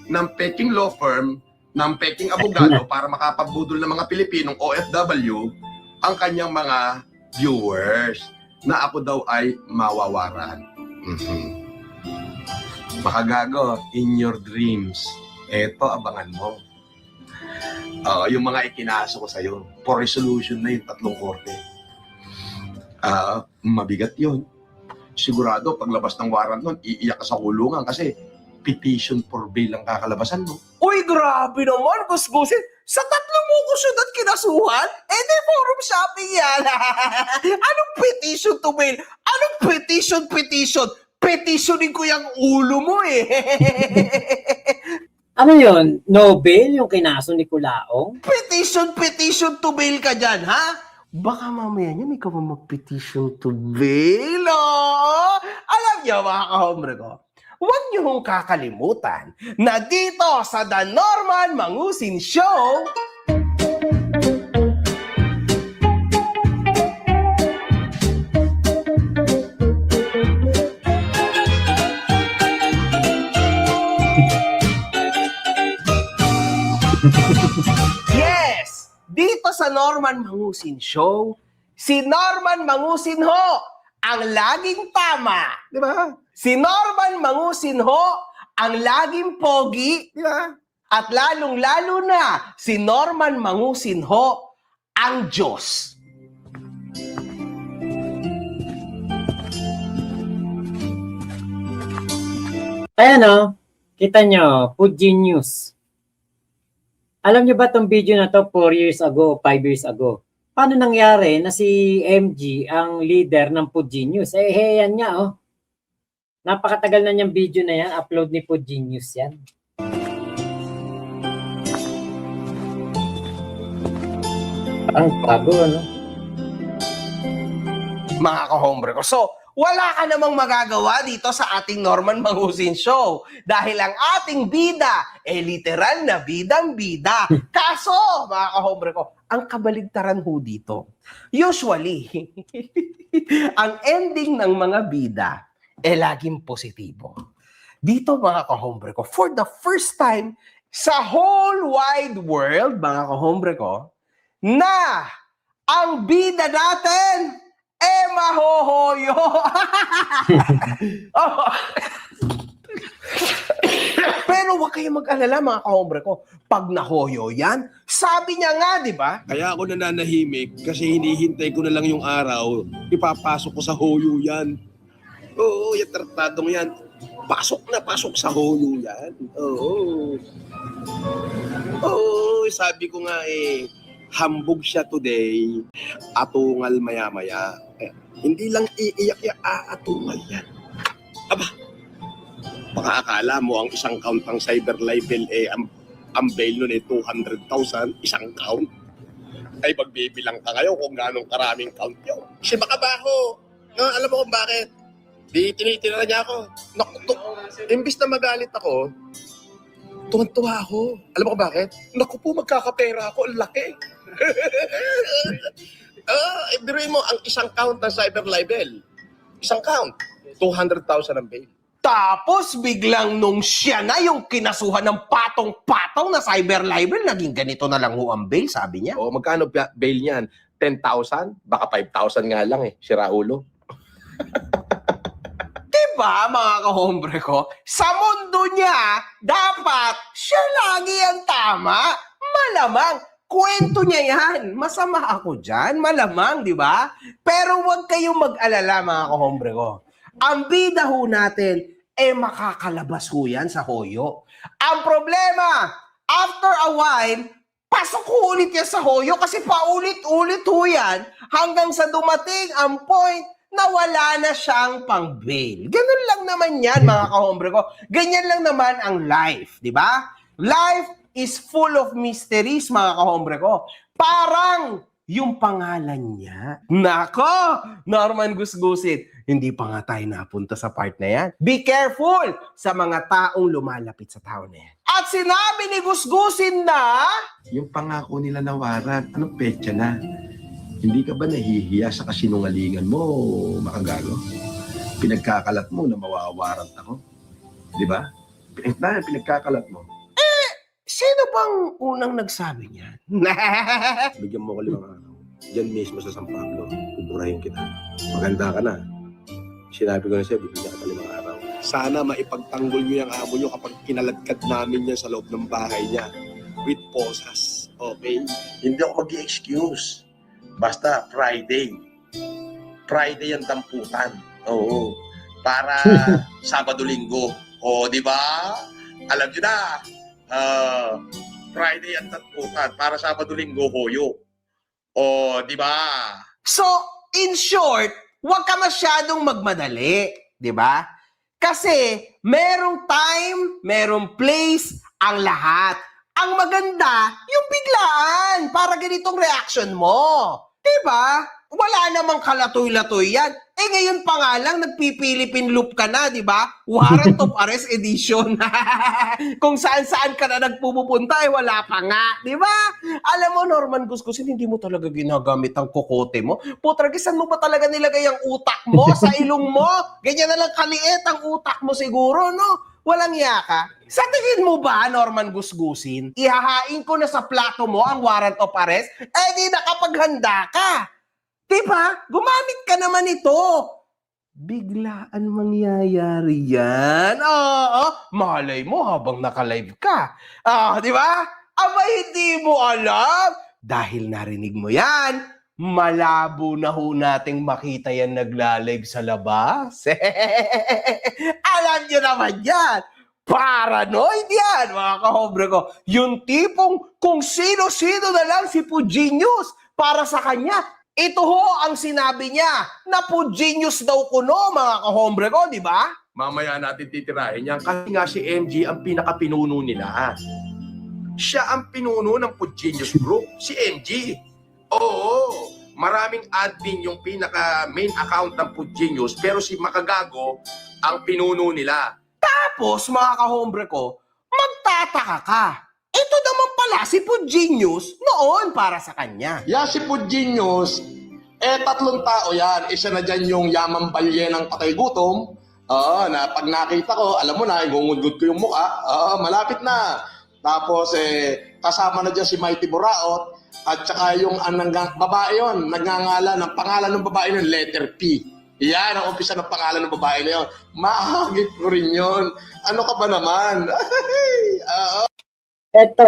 ng peking law firm, ng peking abogado para makapagbudol ng mga Pilipinong OFW ang kanyang mga viewers na ako daw ay mawawaran. Makagago, in your dreams, eto abangan mo. Yung mga ikinaso ko sa'yo, for resolution na yung 3 korte. Mabigat yun. Sigurado, paglabas ng warrant nun, iiyak ka sa kulungan kasi petition for bail ang kakalabasan mo. Uy, grabe naman, gusgusin. Sa 3 mo ko syudad kinasuhan? Di forum shopping yan. Anong petition to bail? Anong petition? Petitionin ko yung ulo mo eh. Ano yun? Nobel yung kinaso ni Culaong? Petition to bail ka dyan, ha? Baka mamaya niya may kawa mag-petition to bail, oh! Alam niyo, mga kahombre ko, huwag niyo hong kakalimutan na dito sa The Norman Mangusin Show, yes! Dito sa Norman Mangusin Show, si Norman Mangusin ho ang laging tama. Di ba? Si Norman Mangusin ho ang laging pogi. Di ba? At lalong-lalo na, si Norman Mangusin ho ang Diyos. Ayan o, kita nyo, Pudgy News. Alam nyo ba itong video na to 4 years ago, 5 years ago? Paano nangyari na si MG ang leader ng Pudgy News? Yan nga oh. Napakatagal na niyang video na yan, upload ni Pudgy News yan. Ang bago, ano? Mga kahombre ko. So, wala ka namang magagawa dito sa ating Norman Mangusin Show. Dahil ang ating bida, literal na bidang-bida. Kaso, mga kahombre ko, ang kabaligtaran ho dito, usually, ang ending ng mga bida, laging positibo. Dito, mga kahombre ko, for the first time sa whole wide world, mga kahombre ko, na ang bida natin, mahohoyo. Pero wag kayong mag-alala, mga kahombre ko. Pag nahoyo yan, sabi niya nga, di ba? Kaya ako nananahimik kasi hinihintay ko na lang yung araw, ipapasok ko sa hoyo yan. Oo, yung tratadong yan. Pasok na pasok sa hoyo yan. Oo. Oo, sabi ko nga hambog siya today, atungal maya-maya. Hindi lang iiyak ya, aatungal yan. Aba, baka akala mo ang isang count ng cyber libel ang bail nun 200,000, isang count. Ay magbibilang ka ngayon kung ganong karaming count yun. Si Makabaho, alam mo kung bakit? Di tinitira niya ako. Imbis na magalit ako, tuwan-tuwa ako. Alam mo kung bakit? Naku po, magkakapera ako. Ang laki. Biruin mo, ang isang count ng cyber libel. Isang count. 200,000 ang bail. Tapos biglang nung siya na yung kinasuhan ng patong-patong na cyber libel, naging ganito na lang ho ang bail, sabi niya. O, magkano bail niyan? 10,000? Baka 5,000 nga lang si Raulo. Diba, mga kahombre ko? Sa mundo niya, dapat siya lagi ang tama. Malamang, kwento niya yan. Masama ako dyan, malamang, di ba? Pero huwag kayong mag-alala, mga kahombre ko. Ang bida ho natin, makakalabas ho yan sa hoyo. Ang problema, after a while, pasok ho ulit yan sa hoyo kasi paulit-ulit ho yan hanggang sa dumating ang point na wala na siyang pang-bail. Ganun lang naman yan, mga kahombre ko. Ganyan lang naman ang life, di ba? Life is full of mysteries, mga kahombre ko. Parang yung pangalan niya. Nako, Norman Gusgusin, hindi pa nga tayo napunta sa part na yan. Be careful sa mga taong lumalapit sa tao na yan. At sinabi ni Gusgusin na, Yung pangako nila na warrant, anong petsa na? Hindi ka ba nahihiya sa kasinungalingan mo, Makagago? Pinagkakalat mo na mawawarant ako. Di ba? Pinagkakalat mo. Sino bang unang nagsabi niyan? Bigyan mo ko 5 araw. Diyan mismo sa San Pablo, buburahin kita. Maganda ka na. Sinabi ko na siya, bibigyan ka pa 5 araw. Sana maipagtanggol niyo yung amo niyo kapag kinaladkad namin niya sa loob ng bahay niya. With posas. Okay? Hindi ako mag-excuse. Basta Friday. Friday ang damputan. Oo. Para Sabado-Linggo. O, di ba? Alam niyo na. Friday ang damputan. Para Sabado-Linggo, hoyo. O, di ba? So, in short, huwag ka masyadong magmadali, di ba? Kasi merong time, merong place, ang lahat. Ang maganda, yung biglaan para ganitong reaction mo. Di ba? Wala namang kalatoy-latoy yan. Eh ngayon pa nga lang, nagpipilipin loop ka na, di ba? Warrant of arrest edition. Kung saan-saan ka na nagpupunta, eh wala pa nga, di ba? Alam mo, Norman Gusgusin, hindi mo talaga ginagamit ang kokote mo. Putragisan mo ba talaga nilagay ang utak mo sa ilong mo? Ganyan na lang kaliit ang utak mo siguro, no? Walang yaka. Sa tingin mo ba, Norman Gusgusin, ihahain ko na sa plato mo ang warrant of arrest? Eh di nakapaghanda ka. Diba? Gumamit ka naman ito. Biglaan mangyayari yan. Oo, malay mo habang naka-live ka. Di ba? Aba, hindi mo alam. Dahil narinig mo yan, malabo na ho nating makita yan nagla-live sa labas. Alam nyo naman yan. Paranoid yan, mga kahobre ko. Yung tipong kung sino-sino na lang si Pugenius para sa kanya. Ito ho ang sinabi niya na Pugenius daw kuno, mga kahombre ko, di ba? Mamaya natin titirahin yan. Kasi nga si MG ang pinakapinuno nila. Siya ang pinuno ng Pugenius Group, si MG. Oo, maraming admin yung pinaka-main account ng Pugenius, pero si Makagago ang pinuno nila. Tapos, mga kahombre ko, magtataka ka. Ito naman pala si Pugenius noon para sa kanya. Ya si Pugenius, 3 tao yan. Isa na dyan yung Yaman Balye ng Patay Gutom. Na pag nakita ko, alam mo na, igungudgud ko yung mukha. Malapit na. Tapos, kasama na dyan si Mighty Buraot. At saka yung babae yun, nagngangalan, ang pangalan ng babae yun, letter P. Yan, ang umpisa ng pangalan ng babae na yun. Mahagit ko rin yun. Ano ka ba naman? Eto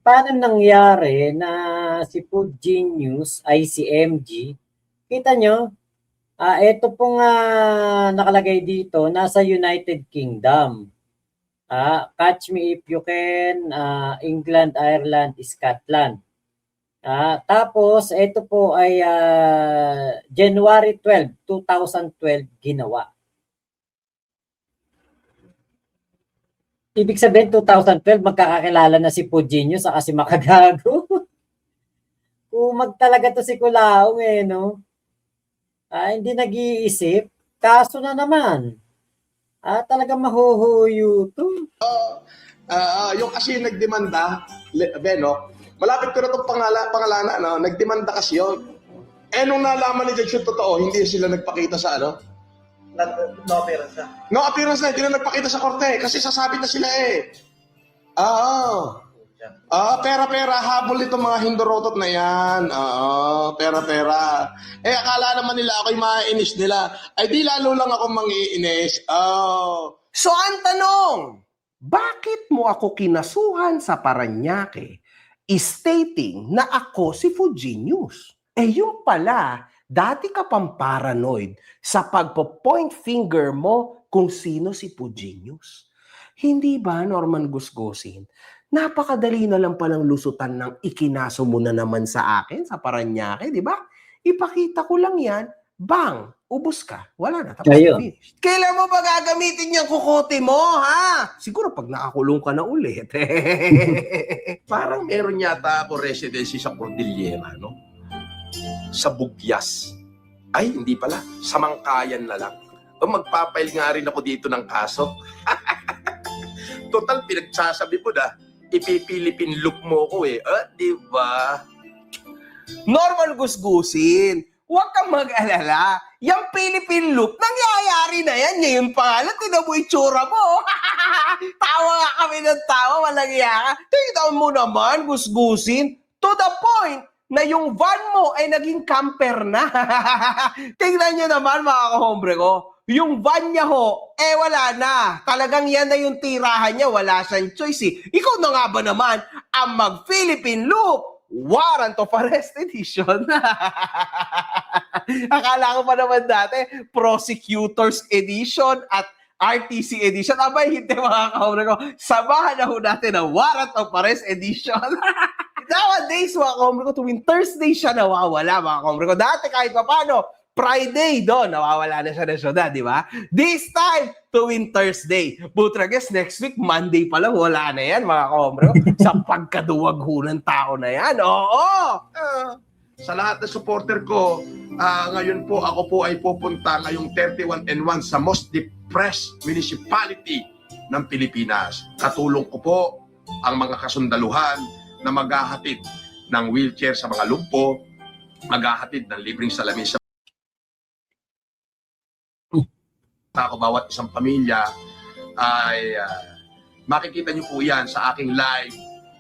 paano nangyari na si Pugenius ay si MG? Kita nyo, ito pong nakalagay dito, nasa United Kingdom. Catch me if you can, England, Ireland, Scotland. Tapos, ito po ay January 12, 2012 ginawa. Ibig sabihin, 2012, magkakakilala na si Pugenius saka si Makagago. Kumag talaga to si Kulaong no? Hindi nag-iisip. Kaso na naman. Talaga mahuhuyo to. Yung kasi nagdemanda, Beno, malapit ko na itong pangalanan, no? Nagdemanda kasi yun. Nung nalaman ni Judge yung totoo, hindi sila nagpakita sa No appearance na. No appearance na, hindi na nagpakita sa korte kasi sasabit na sila pera-pera, habol itong mga hindorotot na yan. Pera-pera. Akala naman nila ako'y maiinis nila. Ay di lalo lang ako mangiinis. So ang tanong, bakit mo ako kinasuhan sa Paranaque stating na ako si Pugenius? Yung pala, dati ka pang paranoid sa pagpo-point finger mo kung sino si Pugenius. Hindi ba, Norman Gusgusin? Napakadali na lang palang lusutan ng ikinaso mo na naman sa akin, sa Paranaque, di ba? Ipakita ko lang yan, bang, ubos ka. Wala na, tapos finish. Kailan mo ba gagamitin yung kukote mo, ha? Siguro pag nakakulong ka na ulit. Parang meron yata ako residency sa Cordillera, no? Sa Bugyas. Ay, hindi pala. Sa Mangkayan na lang. Magpapail nga rin ako dito ng kaso. Total, pinagsasabi mo na, ipipilipin look mo ko di ba? Norman Gusgusin, huwag kang mag-alala. Yung Philippine Loop, nangyayari na yan. Ngayon pa nga lang, tinan mo itsura mo. Tawa nga kami ng tawa, walang iya ka. Tingnan mo naman, gusgusin. To the point na yung van mo ay naging camper na. Tingnan nyo naman mga kahombre ko. Yung van niya ho, wala na. Talagang yan na yung tirahan niya. Wala siyang choice eh. Ikaw na nga ba naman ang mag-Philippine Loop? Warrant of Arrest Edition. Akala ko pa naman dati, Prosecutors Edition at RTC Edition. Abay, hindi mga kahombre ko. Samahan na ho natin ang Warrant of Arrest Edition. Nowadays, mga kahombre ko, tuwing Thursday siya nawawala, mga kahombre ko. Dati kahit pa paano, Friday doon, nawawala na siya ng syudad, di ba? This time, tuwing Thursday. Butra guess, next week, Monday pa lang, wala na yan, mga kahombre ko. Sa pagkaduwag ho ng tao na yan. Oo! Sa lahat ng supporter ko, ngayon po ako po ay pupunta ngayong 31 and 1 sa most depressed municipality ng Pilipinas. Katulong ko po ang mga kasundaluhan na maghahatid ng wheelchair sa mga lumpo, maghahatid ng libreng salamin sa ako bawat isang pamilya ay makikita niyo po yan sa aking live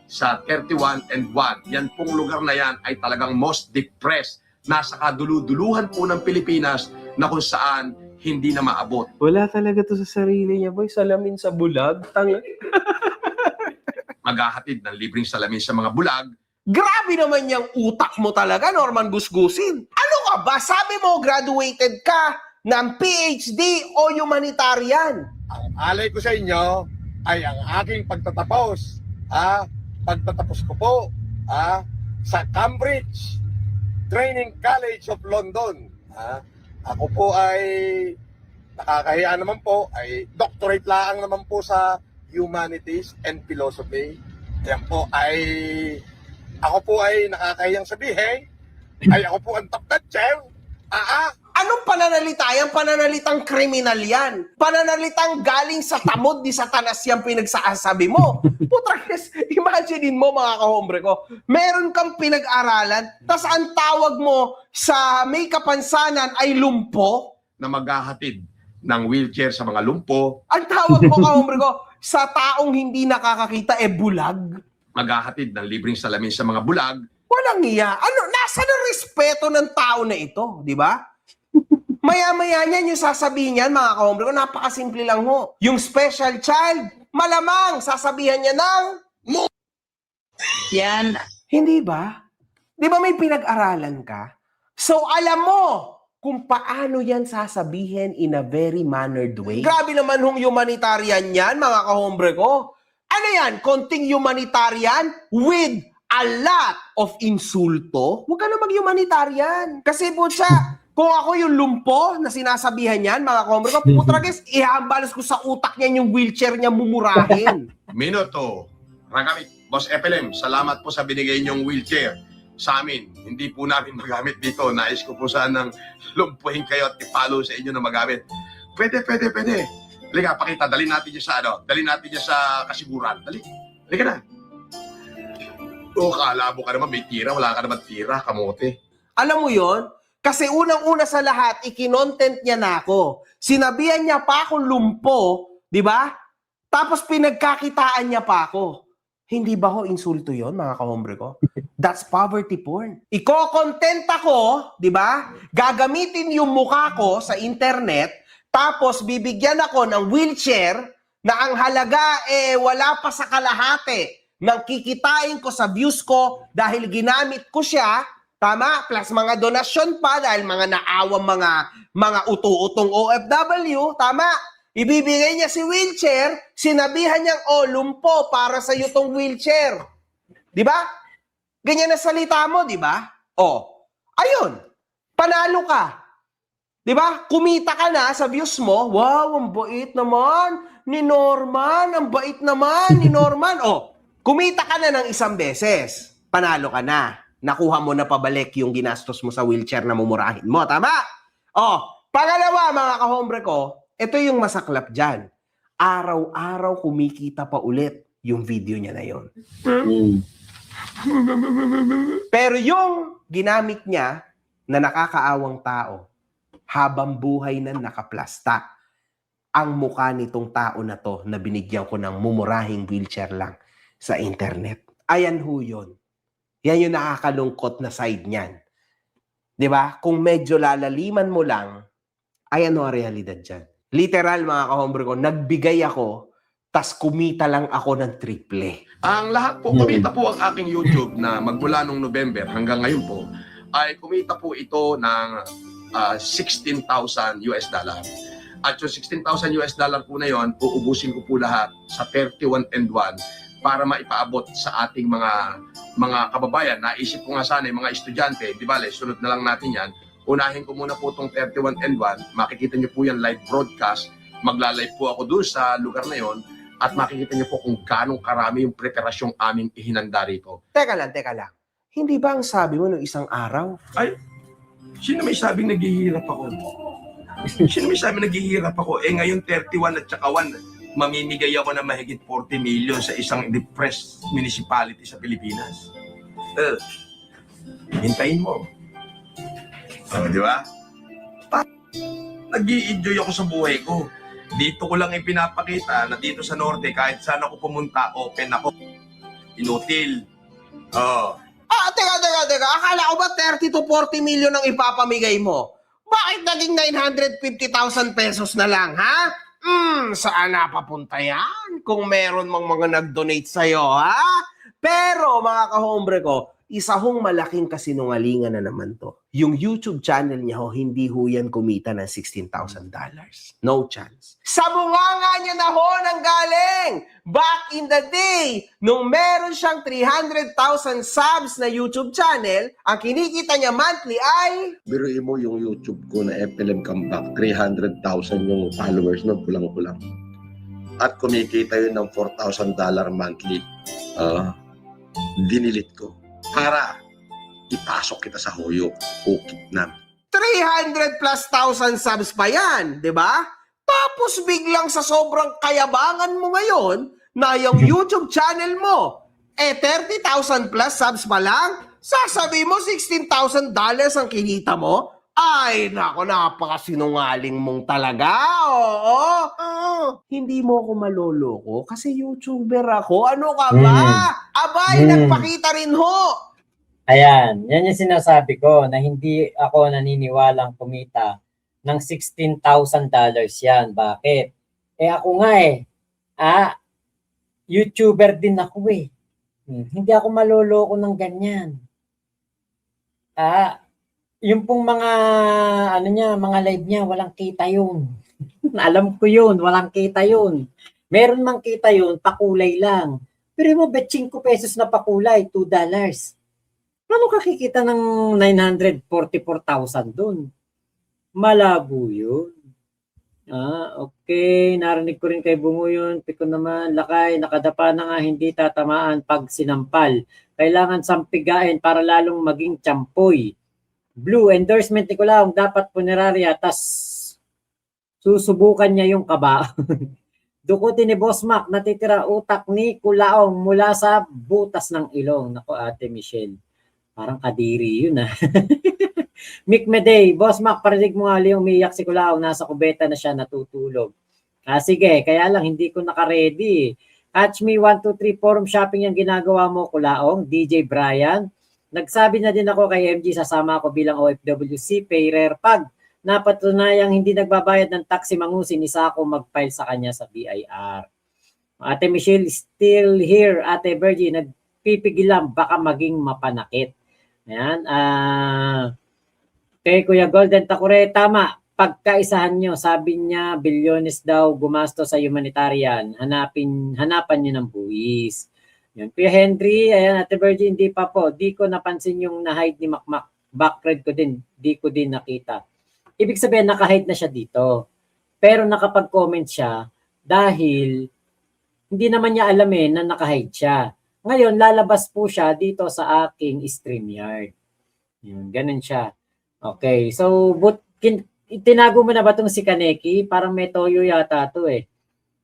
sa 31 and 1. Yan pong lugar na yan ay talagang most depressed. Nasa kaduluduluhan po ng Pilipinas na kung saan hindi na maabot. Wala talaga to sa sarili niya, boy. Salamin sa bulag. Maghahatid ng libreng salamin sa mga bulag. Grabe naman yung utak mo talaga, Norman Gusgusin. Ano ka ba? Sabi mo, graduated ka ng PhD o humanitarian. Ang alay ko sa inyo ay ang aking pagtatapos. Pagtatapos ko po sa Cambridge Training College of London. Ako po ay nakakahiya naman po, ay doctorate lang naman po sa Humanities and Philosophy. Yan po ay ako po ay nakakahiyang sabihin ay ako po ang top notcher. Anong pananalita yan? Pananalitang kriminal yan. Pananalitang galing sa tamod ni Satanas yung pinagsasabi mo. Putragis, imaginein mo mga kahombre ko, meron kang pinag-aralan, tas ang tawag mo sa may kapansanan ay lumpo. Na maghahatid ng wheelchair sa mga lumpo. Ang tawag mo kahombre ko, sa taong hindi nakakakita bulag. Maghahatid ng libreng salamin sa mga bulag. Walang iya. Nasaan ang respeto ng tao na ito, di ba? Maya-maya niyan yung sasabihin niyan, mga kahombre ko, napakasimple lang ho. Yung special child, malamang sasabihan niya ng Yan. hindi ba? Di ba may pinag-aralan ka? So alam mo kung paano yan sasabihin in a very mannered way. Grabe naman hong humanitarian yan, mga kahombre ko. Ano yan? Konting humanitarian with a lot of insulto? Huwag ka na mag-humanitarian. Kasi po siya, kung ako yung lumpo na sinasabihan yan, mga kahombre ko, putragis, ihambalas ko sa utak niyan yung wheelchair niya mumurahin. Minuto. Ragamit, Boss Epelem, salamat po sa binigay niyong wheelchair sa amin. Hindi po namin magamit dito. Nais ko po sanang lumpuhin kayo at ipalo sa inyo na magamit. Pwede. Halika, pakita. Dali natin niya sa Dali natin niya sa kasiguran. Dali. Halika na. Kala mo ka naman may tira. Wala ka naman tira. Kamote. Alam mo yon? Kasi unang-una sa lahat, ikinontent niya na ako. Sinabihan niya pa akong lumpo, di ba? Tapos pinagkakitaan niya pa ako. Hindi ba ho insulto yon, mga kahombre ko? That's poverty porn. Iko-content ako, di ba? Gagamitin yung mukha ko sa internet, tapos bibigyan ako ng wheelchair na ang halaga wala pa sa kalahati ng kikitain ko sa views ko dahil ginamit ko siya. Tama, plus mga donasyon pa dahil mga naawang mga utu-utong OFW, tama. Ibibigay niya si wheelchair, sinabihan niyang, lumpo para sa iyo tong wheelchair. 'Di ba? Ganyan na salita mo, 'di ba? Ayun. Panalo ka. 'Di ba? Kumita ka na sa views mo. Wow, ang bait naman ni Norman, ang bait naman ni Norman. Kumita ka na ng isang beses. Panalo ka na. Nakuha mo na pabalik yung ginastos mo sa wheelchair na mumurahin mo. Tama? Pangalawa, mga kahombre ko, ito yung masaklap dyan. Araw-araw kumikita pa ulit yung video niya na yon. Pero yung ginamit niya na nakakaawang tao habang buhay na nakaplasta ang mukha nitong tao na to na binigyan ko ng mumurahing wheelchair lang sa internet. Ayan ho yun. Yan yung nakakalungkot na side niyan. 'Di ba? Kung medyo lalaliman mo lang, ayan ho ang realidad dyan. Literal mga kahombre ko, nagbigay ako, tas kumita lang ako ng triple. Ang lahat po, kumita po ang aking YouTube na magmula nung November hanggang ngayon po, ay kumita po ito ng $16,000 US dollar. At yung $16,000 US dollar po na yon, uubusin ko po lahat sa 31 and 1 para maipaabot sa ating mga kababayan. Naisip ko nga sana yung mga estudyante, di ba, sunod na lang natin yan. Unahin ko muna po itong 31 and 1, makikita niyo po yan live broadcast, magla-live po ako doon sa lugar na yon at makikita niyo po kung ganong karami yung preparasyong aming ihinanda rito. Teka lang. Hindi ba ang sabi mo nung isang araw? Sino may sabing naghihirap ako? Sino may sabing naghihirap ako? Ngayon 31 at saka 1, mamimigay ako ng mahigit 40 million sa isang depressed municipality sa Pilipinas. Hintayin mo. Di ba? Nag-i-enjoy ako sa buhay ko. Dito ko lang ipinapakita na dito sa Norte, kahit saan ako pumunta, open ako. Inutil. Teka. Akala ko ba 30 to 40 million ang ipapamigay mo? Bakit naging 950,000 pesos na lang, ha? Saan napapunta yan? Kung meron mang mga nag-donate sa'yo, ha? Pero, mga kahombre ko, isa hong malaking kasinungalingan na naman to. Yung YouTube channel niya hindi ho yan kumita ng $16,000. No chance. Sa bunganga niya na ho nang galing! Back in the day, nung meron siyang 300,000 subs na YouTube channel, ang kinikita niya monthly ay... Biruin mo yung YouTube ko na FLM Comeback, 300,000 yung followers nun, kulang-kulang. At kumikita yun ng $4,000 monthly. Dinilit ko para ipasok kita sa hoyo o kidnap. 300 plus thousand subs pa yan, di ba? Tapos biglang sa sobrang kayabangan mo ngayon na yung YouTube channel mo, 30,000 plus subs pa lang, sasabi mo $16,000 ang kinita mo? Ay, nako, napakasinungaling mong talaga. Oo. Hindi mo ako maloloko kasi YouTuber ako. Ano ka ba? Abay, nagpakita rin ho. Ayan, yan yung sinasabi ko na hindi ako naniniwalang kumita ng $16,000 yan. Bakit? Ako nga YouTuber din ako Hindi ako maloloko ng ganyan. Yung pong mga mga live niya, walang kita yun. Alam ko yun, walang kita yun. Meron mang kita yun, pakulay lang. Pero mo bet 5 pesos na pakulay, $2. Paano kakikita ng 944,000 doon? Malabo yun. Okay, narinig ko rin kay Bungo yun. Piko naman, lakay, nakadapa na nga, hindi tatamaan pag sinampal. Kailangan sampigain para lalong maging tsampoy. Blue, endorsement ni Kulaong, dapat punerarya, tas susubukan niya yung kaba. Dukutin ni Boss Mac, natitira utak ni Kulaong mula sa butas ng ilong. Nako, Ate Michelle. Parang kadiri yun Mick Medey, Boss Mac, parinig mo nga yung umiiyak si Kulaong, nasa kubeta na siya natutulog. Sige, kaya lang hindi ko naka-ready. Catch me 123 forum shopping yung ginagawa mo, Kulaong. DJ Brian, nagsabi na din ako kay MG, sasama ako bilang OFWC, payrer pag napatunayang hindi nagbabayad ng tax si Mangusin, isa ako mag-file sa kanya sa BIR. Ate Michelle, still here. Ate Virgie, nagpipigilan, baka maging mapanakit. Ayan. Kay Kuya Golden Takure, tama. Pagkaisahan nyo, sabi niya, bilyones daw gumasto sa humanitarian. Hanapan niyo ng buwis. Yan. Kuya Henry, ayan, Ate Virgie, hindi pa po. Di ko napansin yung na-hide ni Makmak. Backread ko din. Di ko din nakita. Ibig sabihin, naka-hide na siya dito. Pero nakapag-comment siya dahil hindi naman niya alam na naka-hide siya. Ngayon, lalabas po siya dito sa aking StreamYard. Yun, ganun siya. Okay, so, tinago mo na ba itong si Kaneki? Parang may toyo yata ito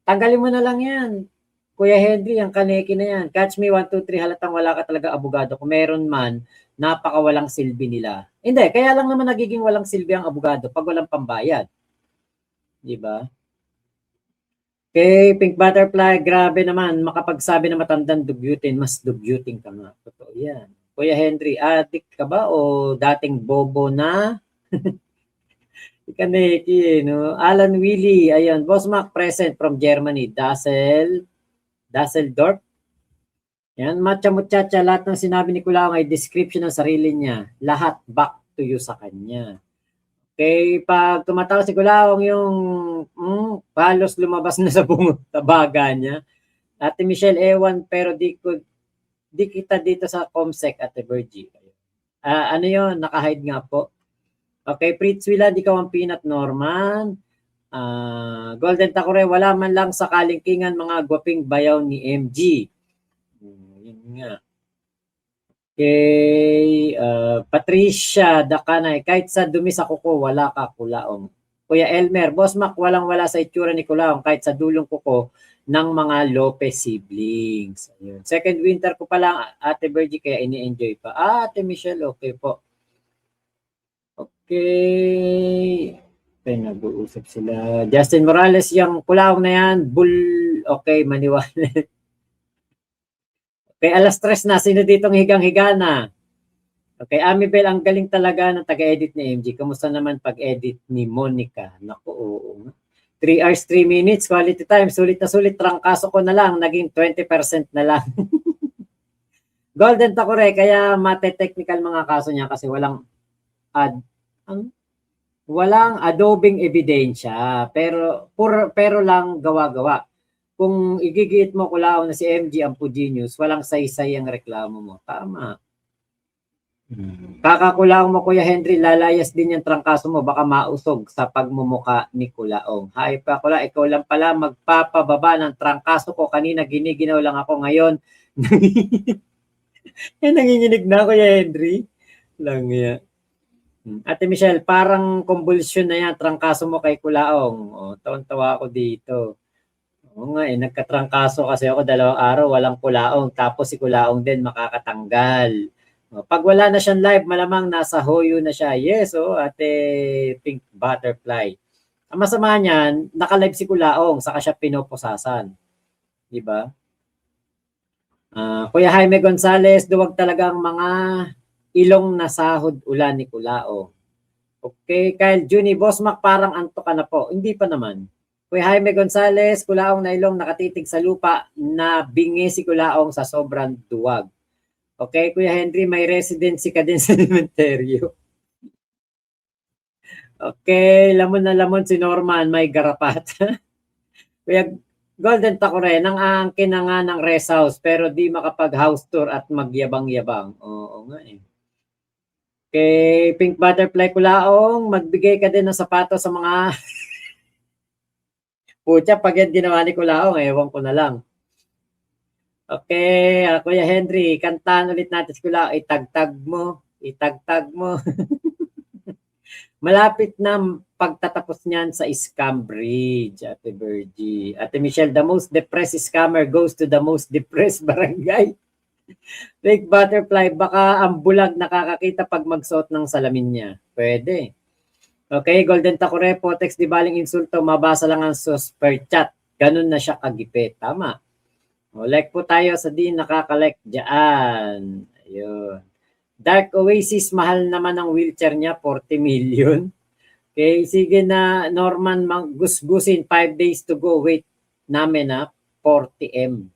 Tanggalin mo na lang yan. Kuya Henry, ang kaneki na yan. Catch me 1, 2, 3, halatang wala ka talaga abogado. Kung meron man, napakawalang silbi nila. Hindi, kaya lang naman nagiging walang silbi ang abogado pag walang pambayad. Di ba? Kay Pink Butterfly, grabe naman, makapagsabi na matandang dugyutin, mas dugyutin ka nga. Totoo yan. Kuya Henry, addict ka ba o dating bobo na? Kaneki, no? Alan Willie, ayun. Boss Mac, present from Germany. Dasseldorf. Yan, matcha muchacha, lahat ng sinabi ni Kulao ay description ng sarili niya. Lahat back to you sa kanya. Okay, pag tumatawa si Kulaong yung halos lumabas na sa tabaga niya. Ate Michelle, ewan, pero di kita dito sa Comsec, Ate Virgie. Ano yun? Naka-hide nga po. Okay, Pritz Willa, di ka ang Peanut Norman. Golden Takure, wala man lang sa kalingkingan mga gwaping bayaw ni MG. Yun nga. Okay, Patricia Dakanay, kahit sa dumi sa kuko, wala ka Kulaong. Kuya Elmer, Boss Mac, walang-wala sa itsura ni Kulaong kahit sa dulong kuko ng mga Lopez siblings. Ayun. Second winter ko pa lang, Ate Virgie, kaya ini-enjoy pa. Ate Michelle, okay po. Okay. Okay, nag-uusap sila. Justin Morales, yung Kulaong na yan, okay, maniwala. Okay, alas 3 na. Sino ditong higang-higa na? Okay, Amibel, ang galing talaga ng taga-edit ni MG. Kamusta naman pag-edit ni Monica? Naku, oo. 3 hours, 3 minutes, quality time. Sulit na sulit. Trangkaso ko na lang. Naging 20% na lang. Golden Takure, kaya mate-technical mga kaso niya kasi walang adobing ebidensya. Pero lang gawa-gawa. Kung igigit mo Kulaong na si MG ang Genius, walang saysay ang reklamo mo. Tama. Kakakulaong mo, Kuya Henry, lalayas din yung trangkaso mo. Baka mausog sa pagmumuka ni Kulaong. Hay pa, Kula, ikaw lang pala magpapababa ng trangkaso ko. Kanina giniginaw lang ako ngayon. Nanginginig na, Kuya Henry. Lang yan. Ate Michelle, parang convulsion na yan. Trangkaso mo kay Kulaong. O, tawan-tawa ako dito. Oo nga nagkatrangkaso kasi ako 2 araw, walang Kulaong. Tapos si Kulaong din makakatanggal. Pag wala na siyang live, malamang nasa Hoyo na siya. Yes, Ate Pink Butterfly. Ang masama niyan, naka-live si Kulaong, saka siya pinoposasan. Diba? Kuya Jaime Gonzalez, duwag talagang mga ilong nasahod ulan ni Kulaong. Okay, Kyle Juni, Boss Mac, parang anto ka na po. Hindi pa naman. Kuya Jaime Gonzalez, Kulaong na ilong nakatitig sa lupa na bingi si Kulaong sa sobrang duwag. Okay, Kuya Henry, may residency ka din sa cementerio. Okay, lamon na lamon si Norman, may garapat. Kuya Golden Takure, nang aangkin na nga ng rest house pero di makapag-house tour at magyabang-yabang. Oo nga eh. Okay, Pink Butterfly Kulaong, magbigay ka din ng sapatos sa mga... Pucha, pag yan ginawa ni Kulaong, ewan ko na lang. Okay, Kuya Henry, kantaan ulit natin si Kulaong. Itagtag mo. Malapit na pagtatapos niyan sa scam bridge, Ate Virgie. Ate Michelle, the most depressed scammer goes to the most depressed barangay. Fake Butterfly, baka ang bulag nakakakita pag magsuot ng salamin niya. Pwede. Okay, Golden Takure, Potex, di baling insulto, mabasa lang ang super chat. Ganun na siya kagipit. Tama. Like po tayo sa di nakaka-like dyan. Ayun. Dark Oasis, mahal naman ang wheelchair niya, 40 million. Okay, sige na, Norman, gusgusin, 5 days to go. Wait namin 40M.